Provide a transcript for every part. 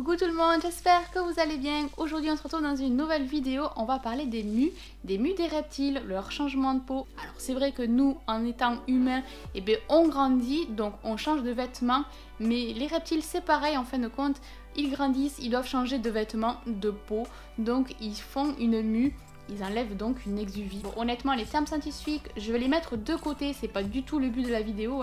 Coucou tout le monde, j'espère que vous allez bien. Aujourd'hui on se retrouve dans une nouvelle vidéo, on va parler des mus des reptiles, leur changement de peau. Alors c'est vrai que nous, en étant humains, on grandit, donc on change de vêtements, mais les reptiles c'est pareil en fin de compte, ils grandissent, ils doivent changer de vêtements, de peau, donc ils font une mue. Ils enlèvent donc une exuvie. Bon, honnêtement, les termes scientifiques, je vais les mettre de côté, c'est pas du tout le but de la vidéo.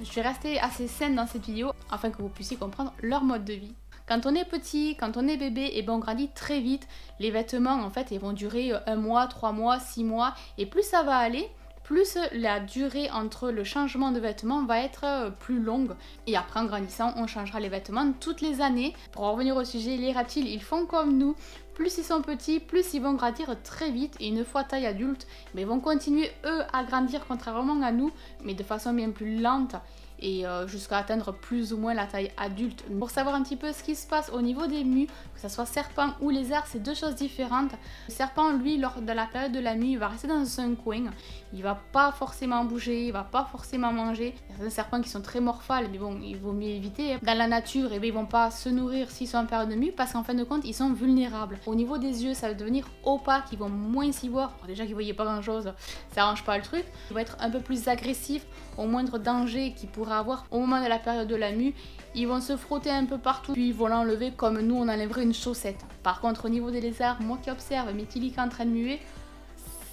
Je vais rester assez saine dans cette vidéo afin que vous puissiez comprendre leur mode de vie. Quand on est petit, quand on est bébé, on grandit très vite. Les vêtements, en fait, ils vont durer 1 mois, 3 mois, 6 mois. Et plus ça va aller, plus la durée entre le changement de vêtements va être plus longue. Et après, en grandissant, on changera les vêtements toutes les années. Pour en revenir au sujet, les reptiles, ils font comme nous. Plus ils sont petits, plus ils vont grandir très vite. Et une fois taille adulte, ils vont continuer, eux, à grandir contrairement à nous, mais de façon bien plus lente. Et jusqu'à atteindre plus ou moins la taille adulte. Pour savoir un petit peu ce qui se passe au niveau des mues, que ce soit serpent ou lézard, c'est deux choses différentes. Le serpent, lui, lors de la période de la mue, il va rester dans un coin, il va pas forcément bouger, il va pas forcément manger. Il y a certains serpents qui sont très morphales, mais bon, il vaut mieux éviter. Dans la nature, ils vont pas se nourrir s'ils sont en période de mue, parce qu'en fin de compte, ils sont vulnérables. Au niveau des yeux, ça va devenir opaque, ils vont moins s'y voir. Alors déjà qu'ils voyaient pas grand chose, ça arrange pas le truc. Ils vont être un peu plus agressifs au moindre danger qu'ils pourraient avoir au moment de la période de la mue. Ils vont se frotter un peu partout, puis ils vont l'enlever comme nous on enlèverait une chaussette. Par contre au niveau des lézards, moi qui observe mes tiliques en train de muer,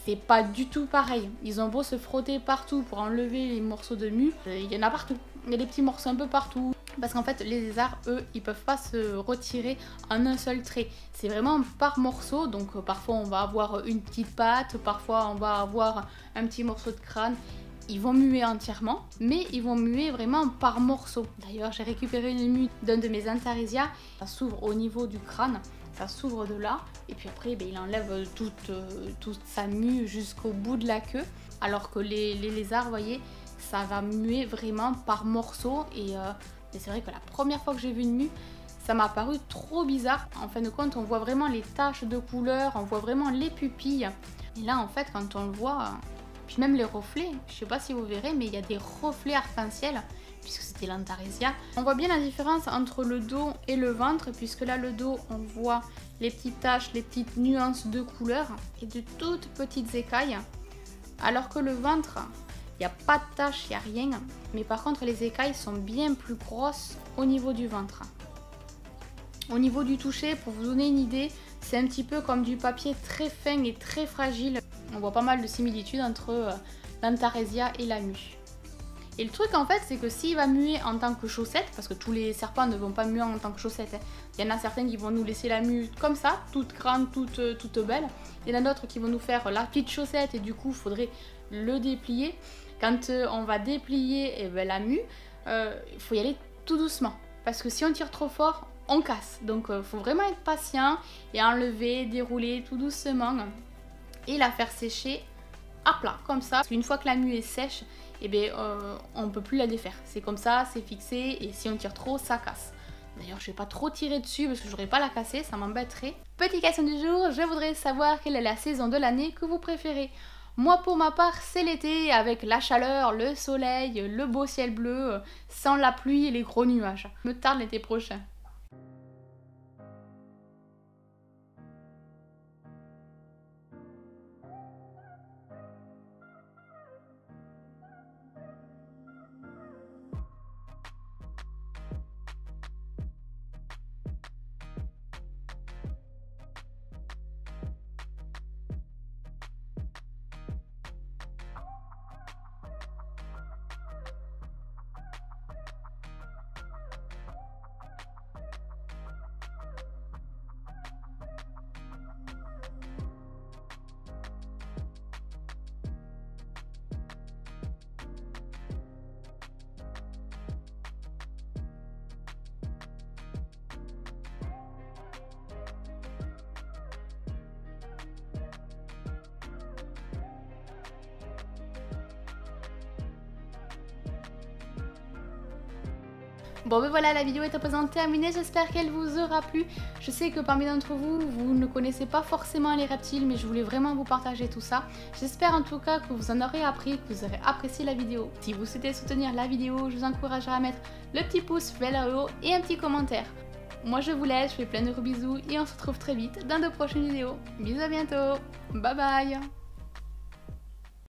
c'est pas du tout pareil. Ils ont beau se frotter partout pour enlever les morceaux de mue, il y en a partout. Il y a des petits morceaux un peu partout. Parce qu'en fait, les lézards, eux, ils peuvent pas se retirer en un seul trait. C'est vraiment par morceau. Donc parfois on va avoir une petite patte, parfois on va avoir un petit morceau de crâne. Ils vont muer entièrement, mais ils vont muer vraiment par morceaux. D'ailleurs, j'ai récupéré une mue d'un de mes Antaresia. Ça s'ouvre au niveau du crâne, ça s'ouvre de là. Et puis après, il enlève toute sa mue jusqu'au bout de la queue. Alors que les lézards, vous voyez, ça va muer vraiment par morceaux. Et c'est vrai que la première fois que j'ai vu une mue, ça m'a paru trop bizarre. En fin de compte, on voit vraiment les taches de couleur, on voit vraiment les pupilles. Et là, en fait, quand on le voit... Puis même les reflets, je sais pas si vous verrez, mais il y a des reflets arc-en-ciel, puisque c'était l'Antaresia. On voit bien la différence entre le dos et le ventre, puisque là le dos, on voit les petites taches, les petites nuances de couleur et de toutes petites écailles. Alors que le ventre, il n'y a pas de taches, il n'y a rien. Mais par contre, les écailles sont bien plus grosses au niveau du ventre. Au niveau du toucher, pour vous donner une idée, c'est un petit peu comme du papier très fin et très fragile. On voit pas mal de similitudes entre l'Antaresia et la mue. Et le truc en fait, c'est que s'il va muer en tant que chaussette, parce que tous les serpents ne vont pas muer en tant que chaussette, il y en a certains qui vont nous laisser la mue comme ça, toute grande, toute belle. Il y en a d'autres qui vont nous faire la petite chaussette et du coup, il faudrait le déplier. Quand on va déplier la mue, il faut y aller tout doucement. Parce que si on tire trop fort, on casse. Donc il faut vraiment être patient et enlever, dérouler tout doucement. Et la faire sécher à plat, comme ça. Parce qu'une fois que la mue est sèche, on ne peut plus la défaire. C'est comme ça, c'est fixé, et si on tire trop, ça casse. D'ailleurs, je ne vais pas trop tirer dessus parce que je n'aurais pas la casser, ça m'embêterait. Petite question du jour, je voudrais savoir quelle est la saison de l'année que vous préférez. Moi, pour ma part, c'est l'été, avec la chaleur, le soleil, le beau ciel bleu, sans la pluie et les gros nuages. Je me tarde l'été prochain. Bon voilà, la vidéo est à présent terminée, j'espère qu'elle vous aura plu. Je sais que parmi d'entre vous, vous ne connaissez pas forcément les reptiles, mais je voulais vraiment vous partager tout ça. J'espère en tout cas que vous en aurez appris, que vous aurez apprécié la vidéo. Si vous souhaitez soutenir la vidéo, je vous encouragerai à mettre le petit pouce vers le haut et un petit commentaire. moi je vous laisse, je fais plein de gros bisous et on se retrouve très vite dans de prochaines vidéos. Bisous, à bientôt, bye bye.